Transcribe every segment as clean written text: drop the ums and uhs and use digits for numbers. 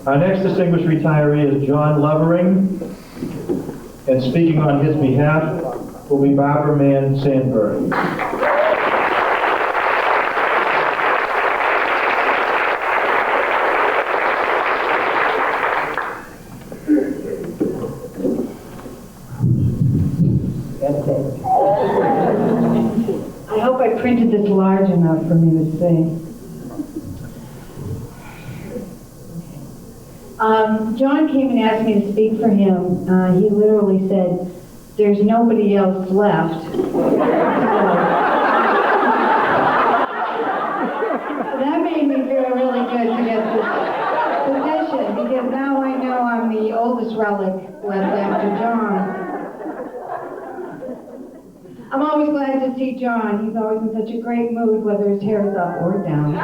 Our next distinguished retiree is John Levering, and speaking on his behalf will be Barbara Mann Sandberg. I hope I printed this large enough for me to see. John came and asked me to speak for him. He literally said, "There's nobody else left." So that made me feel really good to get this position, because now I know I'm the oldest relic left after John. I'm always glad to see John. He's always in such a great mood, whether his hair is up or down.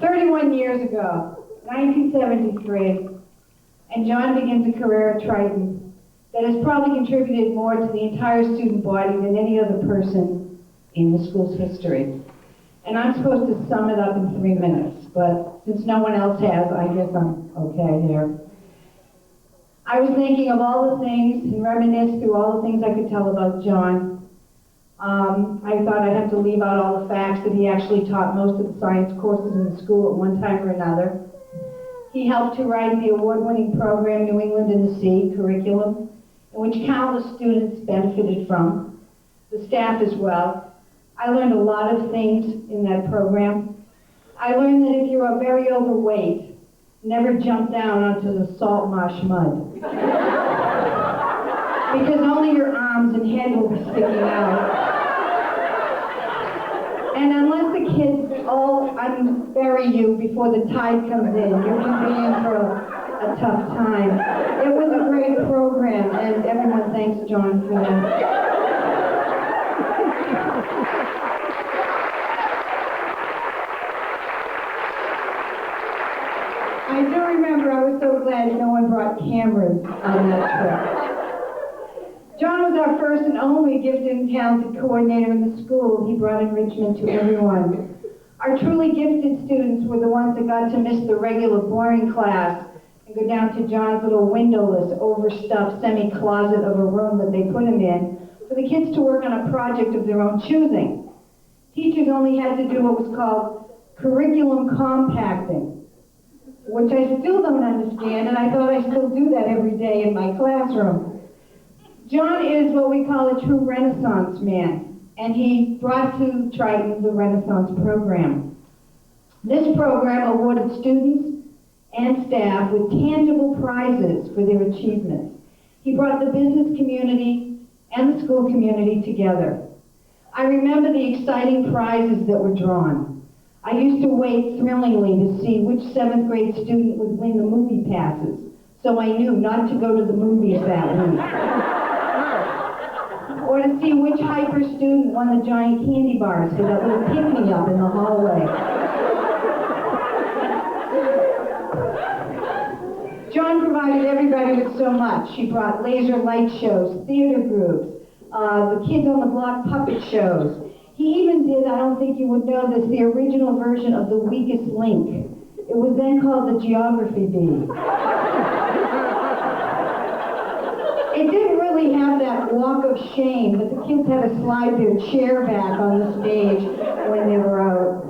31 years ago, 1973, and John begins a career at Triton that has probably contributed more to the entire student body than any other person in the school's history. And I'm supposed to sum it up in 3 minutes, but since no one else has, I guess I'm okay here. I was thinking of all the things and reminisced through all the things I could tell about John. I thought I'd have to leave out all the facts that he actually taught most of the science courses in the school at one time or another. He helped to write the award-winning program New England in the Sea curriculum, in which countless students benefited from, the staff as well. I learned a lot of things in that program. I learned that if you are very overweight, never jump down onto the salt marsh mud. Because only your arms and head will be sticking out. And unless the kids all unbury you before the tide comes in, you can be in for a tough time. It was a great program, and everyone thanks John for that. I do remember I was so glad no one brought cameras on that trip. John was our first and only gifted and talented coordinator in the school. He brought enrichment to everyone. Our truly gifted students were the ones that got to miss the regular boring class and go down to John's little windowless, overstuffed semi-closet of a room that they put him in for the kids to work on a project of their own choosing. Teachers only had to do what was called curriculum compacting, which I still don't understand, and I thought I still do that every day in my classroom. John is what we call a true Renaissance man, and he brought to Triton the Renaissance program. This program awarded students and staff with tangible prizes for their achievements. He brought the business community and the school community together. I remember the exciting prizes that were drawn. I used to wait thrillingly to see which 7th grade student would win the movie passes, so I knew not to go to the movies that week. Or to see which hyper student won the giant candy bars for that little pick-me-up in the hallway. John provided everybody with so much. He brought laser light shows, theater groups, the Kids on the Block puppet shows. He even did, I don't think you would know this, the original version of The Weakest Link. It was then called the Geography Bee. It didn't really have that walk of shame, but the kids had to slide their chair back on the stage when they were out.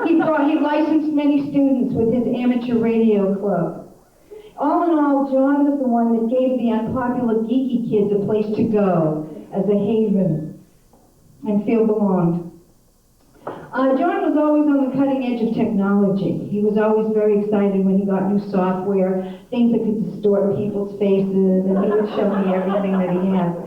He licensed many students with his amateur radio club. All in all, John was the one that gave the unpopular geeky kids a place to go as a haven and feel belonged. John was always on the cutting edge of technology. He was always very excited when he got new software, things that could distort people's faces, and he would show me everything that he had.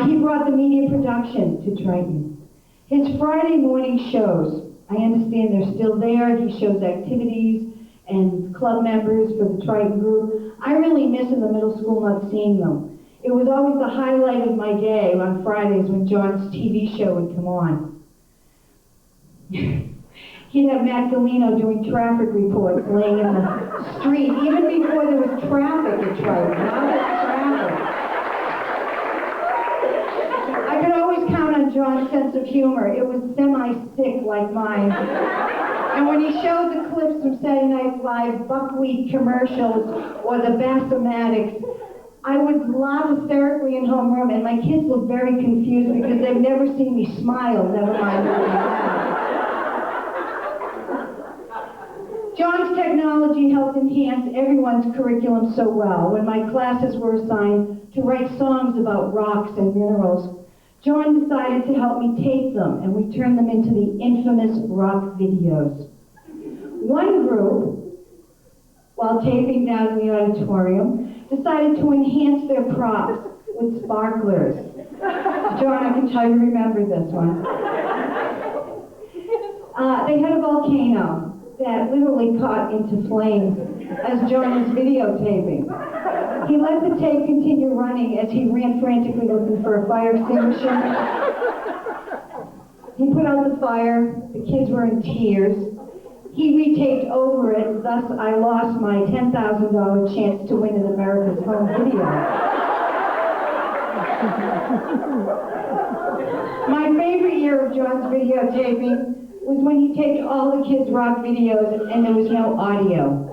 He brought the media production to Triton. His Friday morning shows, I understand they're still there. He shows activities and club members for the Triton group. I really miss in the middle school not seeing them. It was always the highlight of my day on Fridays when John's TV show would come on. He'd have Matt Galino doing traffic reports, laying in the street, even before there was traffic at Triton. Now there's traffic. of humor. It was semi-sick like mine. And when he showed the clips from Saturday Night Live, buckwheat commercials, or the Basomatics, I would laugh hysterically in homeroom, and my kids looked very confused because they've never seen me smile, never mind laugh. John's technology helped enhance everyone's curriculum so well. When my classes were assigned to write songs about rocks and minerals, John decided to help me tape them, and we turned them into the infamous rock videos. One group, while taping down in the auditorium, decided to enhance their props with sparklers. John, I can tell you remember this one. They had a volcano that literally caught into flames as John was videotaping. He let the tape continue running as he ran frantically looking for a fire extinguisher. He put out the fire. The kids were in tears. He retaped over it, thus I lost my $10,000 chance to win an America's Home Video. My favorite year of John's videotaping was when he taped all the kids' rock videos and there was no audio.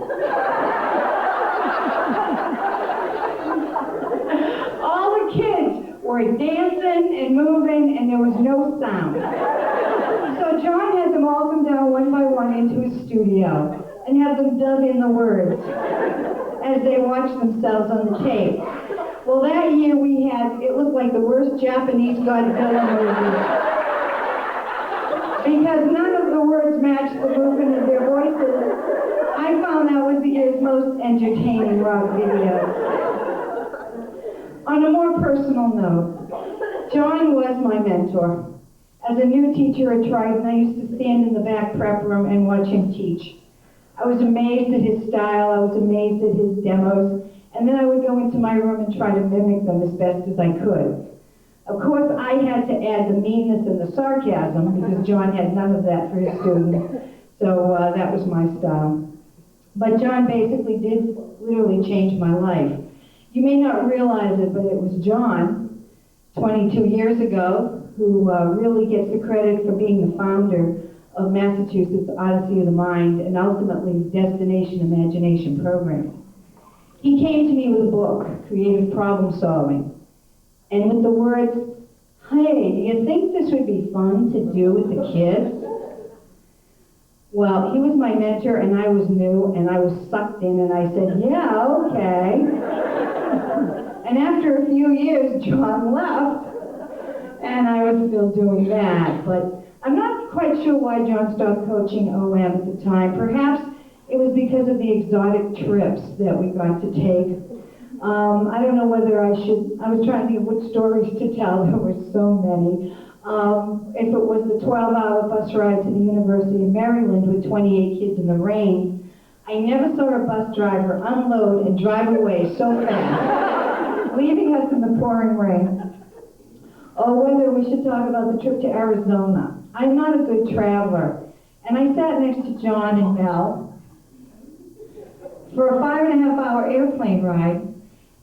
All the kids were dancing and moving and there was no sound. So John had them all come down one by one into his studio and have them dub in the words as they watched themselves on the tape. Well, that year it looked like the worst Japanese Godzilla movie. Because none of the words matched the movement of their voices, I found that was the year's most entertaining rock video. On a more personal note, John was my mentor. As a new teacher at Triton, I used to stand in the back prep room and watch him teach. I was amazed at his style, I was amazed at his demos, and then I would go into my room and try to mimic them as best as I could. Of course, I had to add the meanness and the sarcasm because John had none of that for his students. So that was my style. But John basically did literally change my life. You may not realize it, but it was John, 22 years ago, who really gets the credit for being the founder of Massachusetts Odyssey of the Mind and ultimately Destination Imagination program. He came to me with a book, Creative Problem Solving. And with the words, hey, do you think this would be fun to do with the kids? Well, he was my mentor and I was new and I was sucked in and I said, yeah, okay. And after a few years, John left and I was still doing that. But I'm not quite sure why John stopped coaching OM at the time. Perhaps it was because of the exotic trips that we got to take. I don't know whether I was trying to think of what stories to tell, there were so many. If it was the 12-hour bus ride to the University of Maryland with 28 kids in the rain, I never saw a bus driver unload and drive away so fast, leaving us in the pouring rain. Or whether we should talk about the trip to Arizona. I'm not a good traveler, and I sat next to John and Mel for a 5.5-hour airplane ride,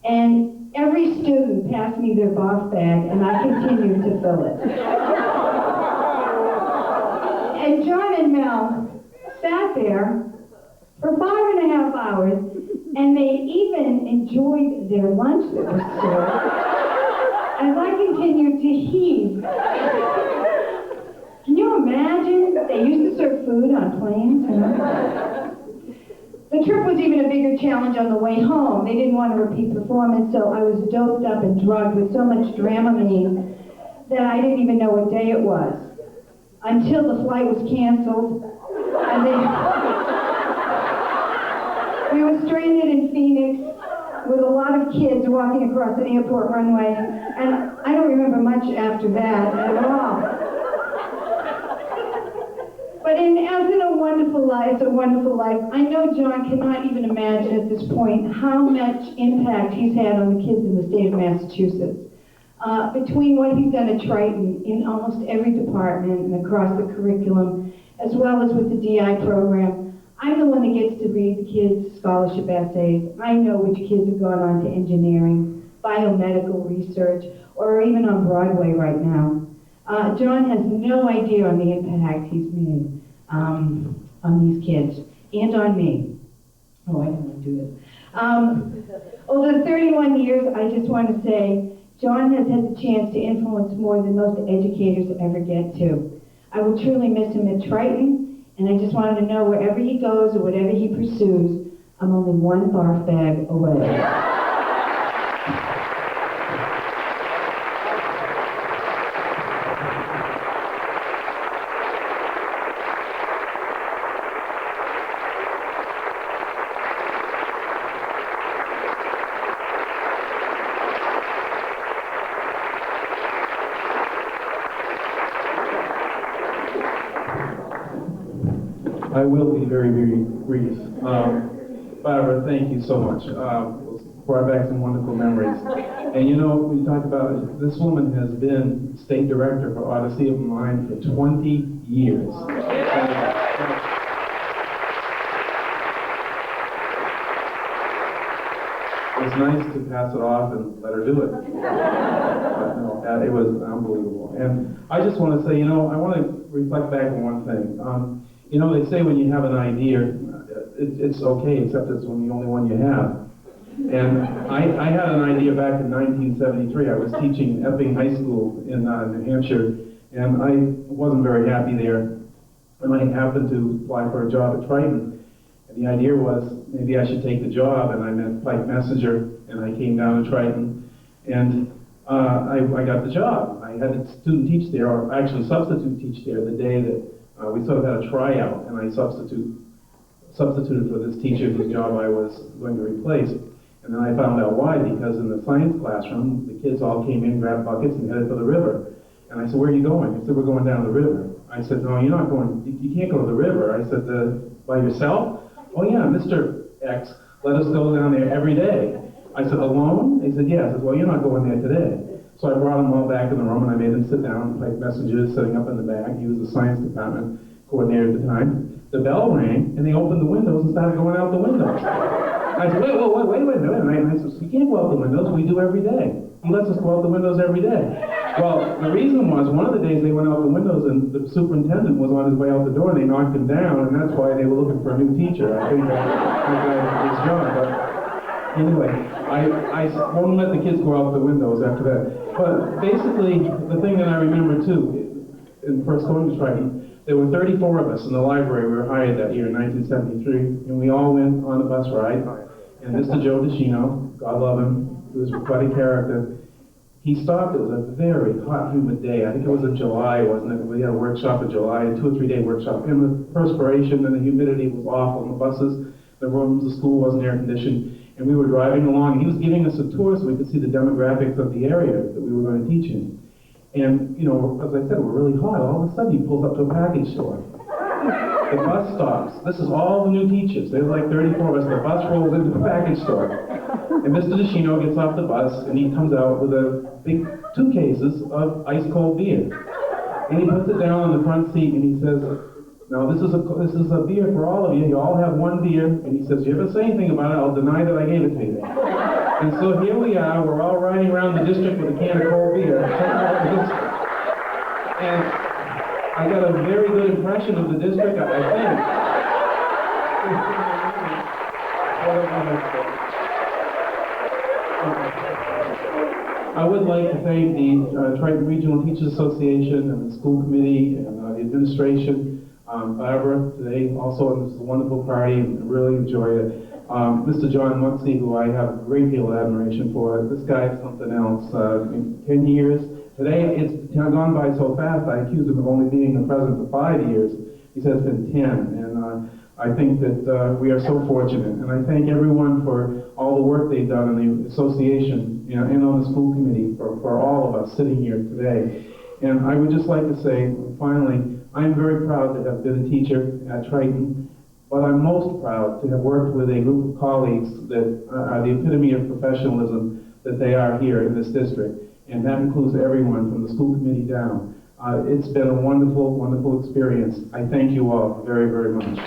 and every student passed me their barf bag, and I continued to fill it. And John and Mel sat there for 5.5 hours, and they even enjoyed their lunch that was served, as I continued to heave. Can you imagine? They used to serve food on planes, you know? The trip was even a bigger challenge on the way home. They didn't want a repeat performance, so I was doped up and drugged with so much Dramamine that I didn't even know what day it was. Until the flight was canceled, and we were stranded in Phoenix with a lot of kids walking across an airport runway, and I don't remember much after that at all. But as in a wonderful life, I know John cannot even imagine at this point how much impact he's had on the kids in the state of Massachusetts. Between what he's done at Triton in almost every department and across the curriculum, as well as with the DI program, I'm the one that gets to read the kids' scholarship essays. I know which kids have gone on to engineering, biomedical research, or even on Broadway right now. John has no idea on the impact he's made on these kids and on me. Oh, I didn't want to do this. Over the 31 years, I just want to say, John has had the chance to influence more than most educators ever get to. I will truly miss him at Triton, and I just wanted to know wherever he goes or whatever he pursues, I'm only one barf bag away. I will be very, very brief. Barbara, thank you so much. Brought back some wonderful memories. And you know, we talked about it, this woman has been state director for Odyssey of Mind for 20 years. It's nice to pass it off and let her do it. But no, it was unbelievable. And I just want to say, you know, I want to reflect back on one thing. You know, they say when you have an idea, it's okay, except it's when the only one you have. And I had an idea back in 1973. I was teaching Epping High School in New Hampshire, and I wasn't very happy there. And I happened to apply for a job at Triton. And the idea was maybe I should take the job, and I met Pike Messenger, and I came down to Triton, and I got the job. I had a student teach there, or actually substitute teach there, the day that we sort of had a tryout, and I substituted for this teacher whose job I was going to replace. And then I found out why, because in the science classroom, the kids all came in, grabbed buckets, and headed for the river. And I said, "Where are you going?" He said, "We're going down the river." I said, "No, you're not going, you can't go to the river." I said, "By yourself?" "Oh yeah, Mr. X let us go down there every day." I said, "Alone?" He said, "Yeah." I said, "Well, you're not going there today." So I brought them all back in the room, and I made them sit down. Pike Messenger sitting up in the back. He was the science department coordinator at the time. The bell rang, and they opened the windows and started going out the windows. I said, wait a minute. And I said, "You can't go out the windows. We do every day. He lets us go out the windows every day." Well, the reason was, one of the days they went out the windows, and the superintendent was on his way out the door, and they knocked him down, and that's why they were looking for a new teacher. I think that guy did his job. But anyway, I won't let the kids go out the windows after that. But basically, the thing that I remember too, in first going to Triton, there were 34 of us in the library. We were hired that year in 1973, and we all went on a bus ride. And Mr. Joe DeCino, God love him, he was quite a character. He stopped. It was a very hot, humid day. I think it was in July, wasn't it? We had a workshop in July, a 2 or 3 day workshop. And the perspiration and the humidity was awful in the buses. The rooms, the school wasn't air conditioned. And we were driving along, and he was giving us a tour so we could see the demographics of the area that we were going to teach in. And, you know, as I said, we're really hot. All of a sudden, he pulls up to a package store. The bus stops. This is all the new teachers. There's like 34 of us. The bus rolls into the package store. And Mr. DeCino gets off the bus, and he comes out with a big 2 cases of ice-cold beer. And he puts it down on the front seat, and he says, "Now, this is a beer for all of you. You all have 1 beer." And he says, "If you ever say anything about it, I'll deny that I gave it to you." And so here we are. We're all riding around the district with a can of cold beer. And I got a very good impression of the district, I think. I would like to thank the Triton Regional Teachers Association and the school committee and the administration. Barbara, today also, this is a wonderful party, and I really enjoyed it. Mr. John Muxey, who I have a great deal of admiration for, this guy is something else. In 10 years, today it's gone by so fast, I accused him of only being the president for 5 years. He says it's been 10, and I think that we are so fortunate. And I thank everyone for all the work they've done in the association, you know, and on the school committee for all of us sitting here today. And I would just like to say, finally, I'm very proud to have been a teacher at Triton, but I'm most proud to have worked with a group of colleagues that are the epitome of professionalism that they are here in this district. And that includes everyone from the school committee down. It's been a wonderful, wonderful experience. I thank you all very, very much.